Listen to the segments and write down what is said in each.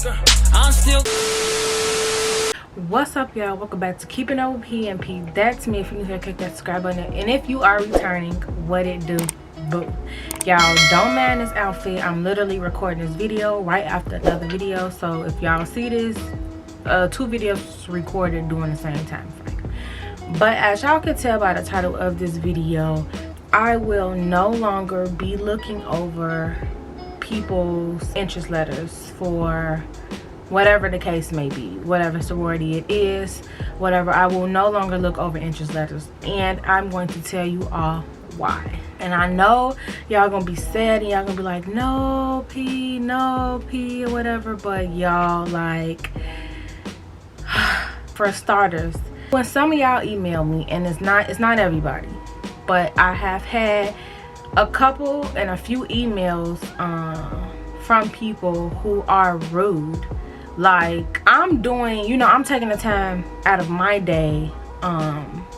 I'm still. What's up, y'all? Welcome back to Keeping Up with PNP. That's me. If you're new here, click that subscribe button, and if you are returning, what it do? Boo. Y'all don't mind this outfit. I'm literally recording this video right after another video, so if y'all see this, two videos recorded during the same time frame. But as y'all can tell by the title of this video, I will no longer be looking over people's interest letters for whatever the case may be, whatever sorority it is, whatever. I will no longer look over interest letters, and I'm going to tell you all why. And I know y'all gonna be sad and y'all gonna be like, no P, or whatever, but y'all, like, for starters, when some of y'all email me, and it's not everybody, but I have had a couple and a few emails from people who are rude. Like, I'm doing, you know, I'm taking the time out of my day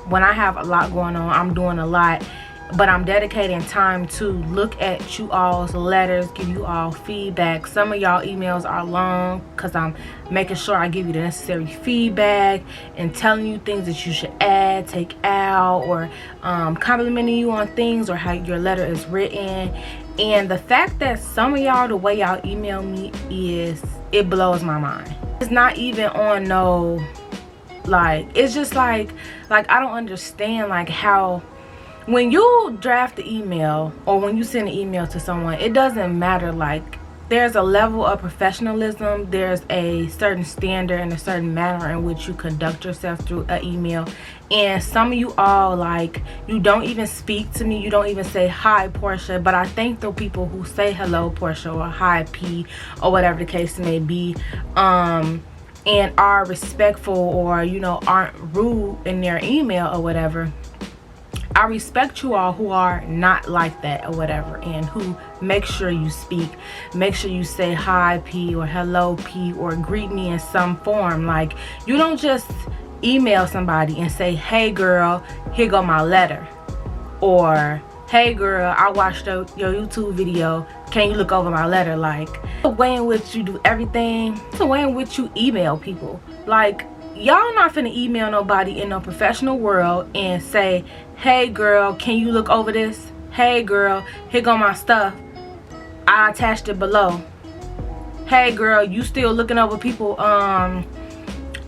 when I have a lot going on. I'm doing a lot, but I'm dedicating time to look at you all's letters, give you all feedback. Some of y'all emails are long because I'm making sure I give you the necessary feedback and telling you things that you should add, take out, or complimenting you on things or how your letter is written. And the fact that some of y'all, the way y'all email me, it blows my mind. It's not even on no, like, it's just like I don't understand, like, how when you draft the email or when you send an email to someone, it doesn't matter. Like, there's a level of professionalism, there's a certain standard and a certain manner in which you conduct yourself through an email. And some of you all, like, you don't even speak to me, you don't even say hi Portia. But I thank the people who say hello Portia or hi P or whatever the case may be, and are respectful, or, you know, aren't rude in their email or whatever. I respect you all who are not like that or whatever, and who make sure you speak, make sure you say hi P or hello P, or greet me in some form. Like, you don't just email somebody and say, hey girl, here go my letter, or hey girl, I watched your YouTube video, can you look over my letter? Like, the way in which you do everything, the way in which you email people. Like, y'all not finna email nobody in no professional world and say, hey girl, can you look over this? Hey girl, here go my stuff, I attached it below. Hey girl, you still looking over people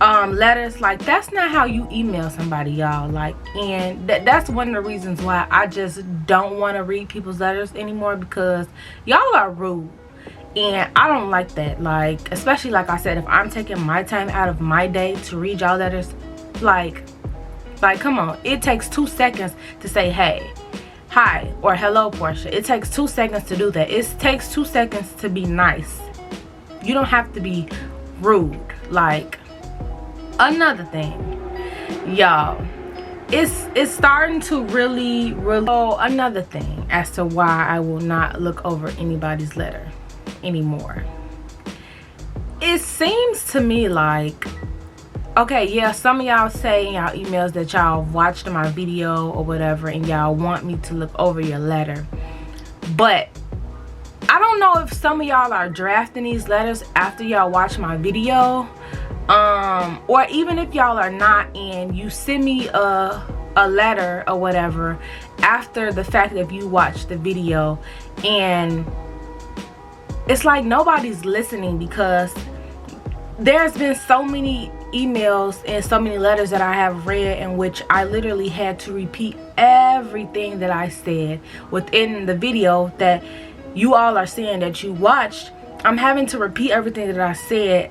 letters? Like, that's not how you email somebody, y'all. Like, and that's one of the reasons why I just don't want to read people's letters anymore, because y'all are rude. And I don't like that. Like, especially, like I said, if I'm taking my time out of my day to read y'all letters, like come on. It takes 2 seconds to say hey, hi, or hello Portia. It takes 2 seconds to do that. It takes 2 seconds to be nice. You don't have to be rude. Like, another thing, y'all, it's starting to really another thing as to why I will not look over anybody's letter anymore. It seems to me like, okay, yeah, some of y'all say in y'all emails that y'all watched my video or whatever and y'all want me to look over your letter, but I don't know if some of y'all are drafting these letters after y'all watch my video, or even if y'all are not and you send me a letter or whatever after the fact that you watched the video, and it's like nobody's listening, because there's been so many emails and so many letters that I have read in which I literally had to repeat everything that I said within the video that you all are saying that you watched. I'm having to repeat everything that I said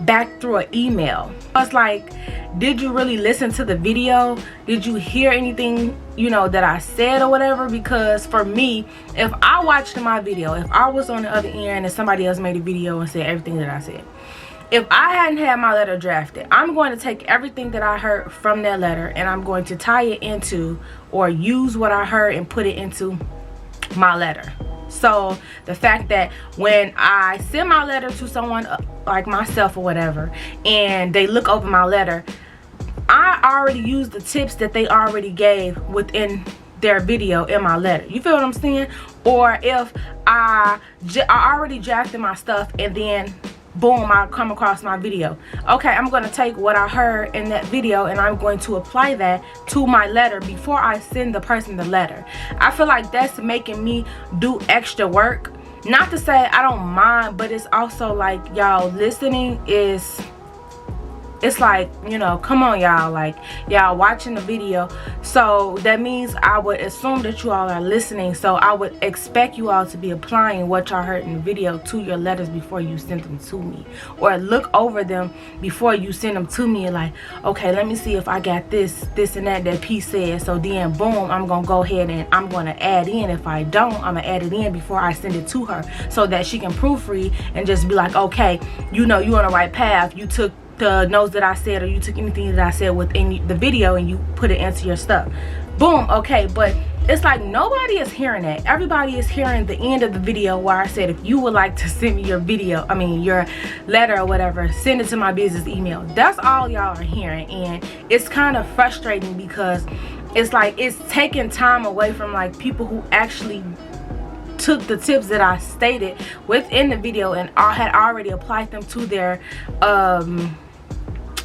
back through an email. It's like, did you really listen to the video? Did you hear anything, you know, that I said or whatever? Because for me, if I watched my video, if I was on the other end and somebody else made a video and said everything that I said, if I hadn't had my letter drafted, I'm going to take everything that I heard from that letter and I'm going to tie it into, or use what I heard and put it into my letter. So the fact that when I send my letter to someone like myself or whatever, and they look over my letter, I already used the tips that they already gave within their video in my letter. You feel what I'm saying? Or if I already drafted my stuff and then boom, I come across my video. Okay, I'm going to take what I heard in that video and I'm going to apply that to my letter before I send the person the letter. I feel like that's making me do extra work. Not to say I don't mind, but it's also like, y'all, listening is, it's like, you know, come on, y'all, like, y'all watching the video, so that means I would assume that you all are listening, so I would expect you all to be applying what y'all heard in the video to your letters before you send them to me, or look over them before you send them to me, like, okay, let me see if I got this and that P said, so then boom, I'm gonna go ahead and I'm gonna add in. If I don't, I'm gonna add it in before I send it to her, so that she can proofread and just be like, okay, you know, you on the right path, you took the notes that I said, or you took anything that I said within the video and you put it into your stuff. Boom. Okay, but it's like nobody is hearing that. Everybody is hearing the end of the video where I said, if you would like to send me your video, I mean your letter or whatever, send it to my business email. That's all y'all are hearing, and it's kind of frustrating because it's like it's taking time away from like people who actually took the tips that I stated within the video and had already applied them to their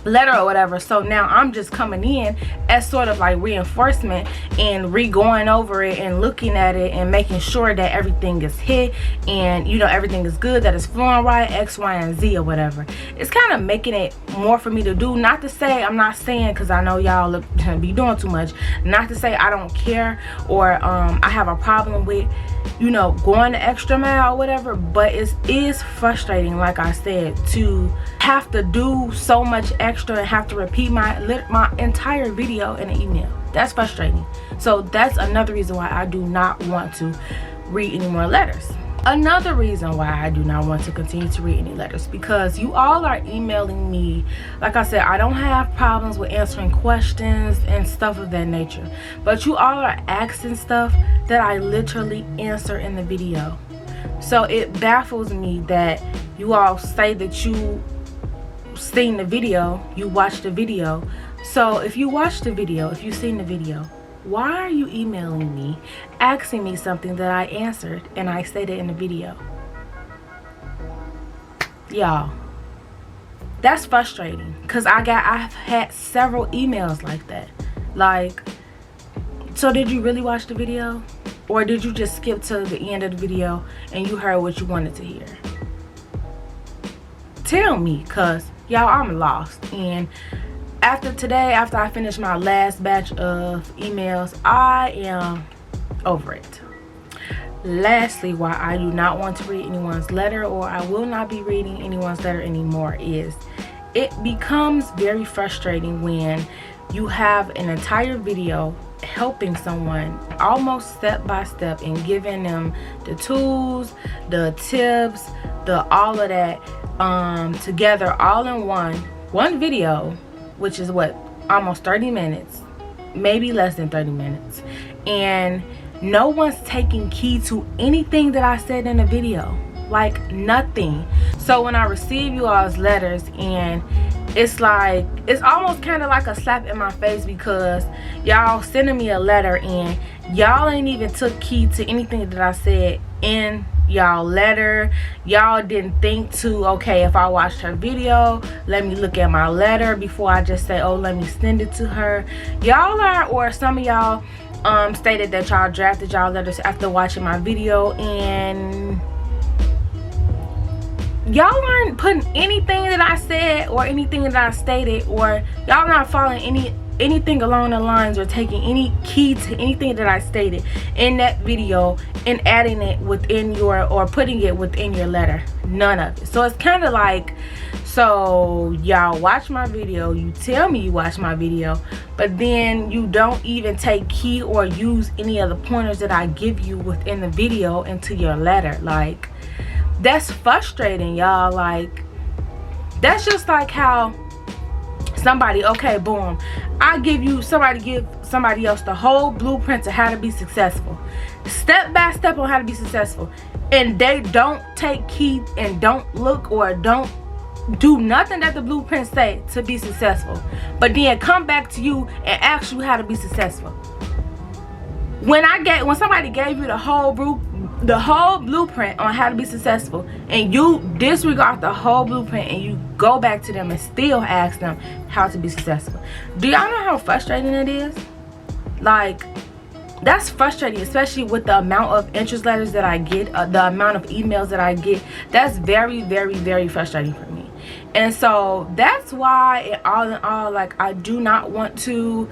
letter or whatever. So now I'm just coming in as sort of like reinforcement and re-going over it and looking at it and making sure that everything is hit and, you know, everything is good, that it's flowing right, X, Y, and Z or whatever. It's kind of making it more for me to do. Not to say, I'm not saying, because I know y'all be doing too much, not to say I don't care or I have a problem with, you know, going the extra mile or whatever, but it is frustrating, like I said, to have to do so much extra and have to repeat my entire video in an email. That's frustrating. So that's another reason why I do not want to read any more letters. Another reason why I do not want to continue to read any letters, because you all are emailing me. Like I said, I don't have problems with answering questions and stuff of that nature, but you all are asking stuff that I literally answer in the video. So it baffles me that you all say that you seen the video, you watched the video. So if you watched the video, if you've seen the video, why are you emailing me asking me something that I answered and I stated in the video? Y'all, that's frustrating, because I've had several emails like that. Like, so did you really watch the video, or did you just skip to the end of the video and you heard what you wanted to hear? Tell me, because y'all, I'm lost. And after today, after I finish my last batch of emails, I am over it. Lastly, why I do not want to read anyone's letter, or I will not be reading anyone's letter anymore, is it becomes very frustrating when you have an entire video helping someone almost step by step and giving them the tools, the tips, the all of that together all in one video, which is what, almost 30 minutes, maybe less than 30 minutes, and no one's taking key to anything that I said in the video, like nothing. So when I receive you all's letters, and it's like, it's almost kind of like a slap in my face, because y'all sending me a letter and y'all ain't even took key to anything that I said in y'all letter. Y'all didn't think to, okay, if I watched her video, let me look at my letter before I just say, oh, let me send it to her. Y'all are, or some of y'all stated that y'all drafted y'all letters after watching my video, and y'all aren't putting anything that I said or anything that I stated, or y'all not following anything along the lines or taking any key to anything that I stated in that video and adding it within your, or putting it within your letter. None of it. So it's kind of like, so y'all watch my video, you tell me you watch my video, but then you don't even take key or use any of the pointers that I give you within the video into your letter. Like, that's frustrating, y'all. Like, that's just like how somebody, okay, boom, somebody give somebody else the whole blueprint to how to be successful, step by step on how to be successful, and they don't take key and don't look or don't do nothing that the blueprint say to be successful, but then come back to you and ask you how to be successful. When somebody gave you the whole the whole blueprint on how to be successful, and you disregard the whole blueprint and you go back to them and still ask them how to be successful. Do y'all know how frustrating it is? Like, that's frustrating, especially with the amount of interest letters that I get, the amount of emails that I get. That's very, very, very frustrating for me. And so that's why, all in all, like, I do not want to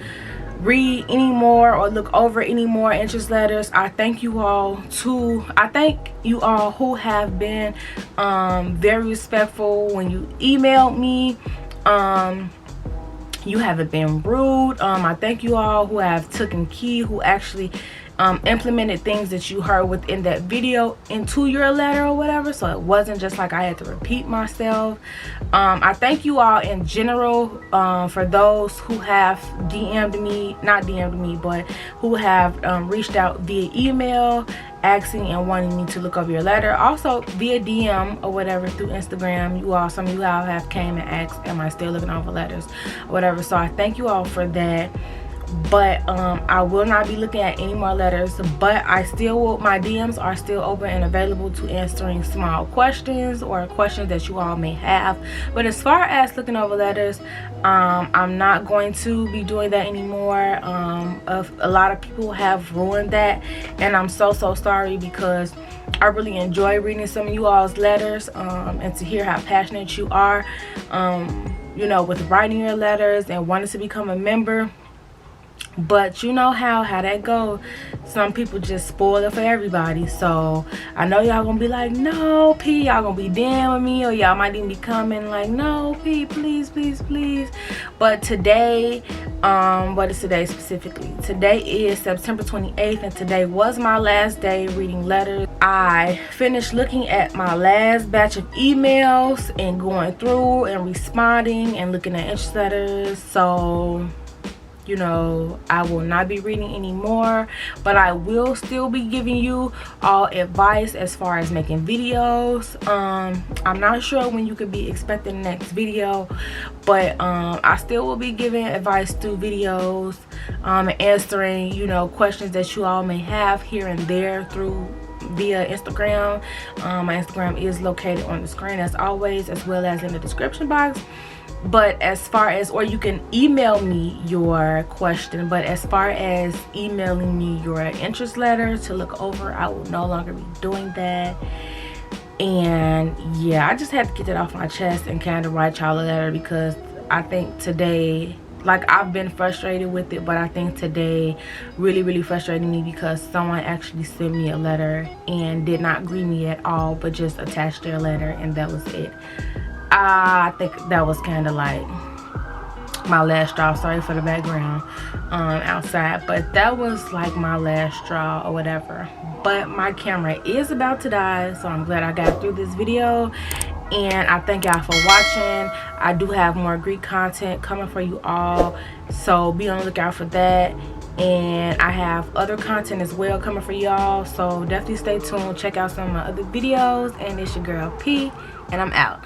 read anymore or look over any more interest letters. I thank you all who have been very respectful when you emailed me. You haven't been rude. I thank you all who have taken key, who actually implemented things that you heard within that video into your letter or whatever, so it wasn't just like I had to repeat myself. I thank you all in general for those who have DM'd me, not DM'd me, but who have reached out via email asking and wanting me to look over your letter, also via DM or whatever through Instagram. Some of you all have came and asked, am I still looking over letters or whatever, so I thank you all for that. But I will not be looking at any more letters, but I still will. My DMs are still open and available to answering small questions or questions that you all may have. But as far as looking over letters, I'm not going to be doing that anymore. A lot of people have ruined that, and I'm so sorry, because I really enjoy reading some of you all's letters, and to hear how passionate you are, you know, with writing your letters and wanting to become a member. But you know how that go. Some people just spoil it for everybody. So I know y'all gonna be like, no P, y'all gonna be damn with me, or y'all might even be coming like, no P, please. But today, what is today specifically? Today is September 28th, and today was my last day reading letters. I finished looking at my last batch of emails and going through and responding and looking at interest letters. So, you know, I will not be reading anymore, but I will still be giving you all advice as far as making videos. I'm not sure when you could be expecting the next video, but I still will be giving advice through videos, and answering, you know, questions that you all may have here and there via Instagram. My Instagram is located on the screen as always, as well as in the description box. But as far as, or you can email me your question, but as far as emailing me your interest letter to look over, I will no longer be doing that. And yeah, I just had to get that off my chest and kind of write y'all a letter, because I think today, like, I've been frustrated with it, but I think today really frustrated me, because someone actually sent me a letter and did not greet me at all, but just attached their letter, and that was it. I think that was kind of like my last straw. Sorry for the background outside, but that was like my last straw or whatever. But my camera is about to die, so I'm glad I got through this video, and I thank y'all for watching. I do have more Greek content coming for you all, so be on the lookout for that. And I have other content as well coming for y'all, so definitely stay tuned. Check out some of my other videos. And it's your girl P, and I'm out.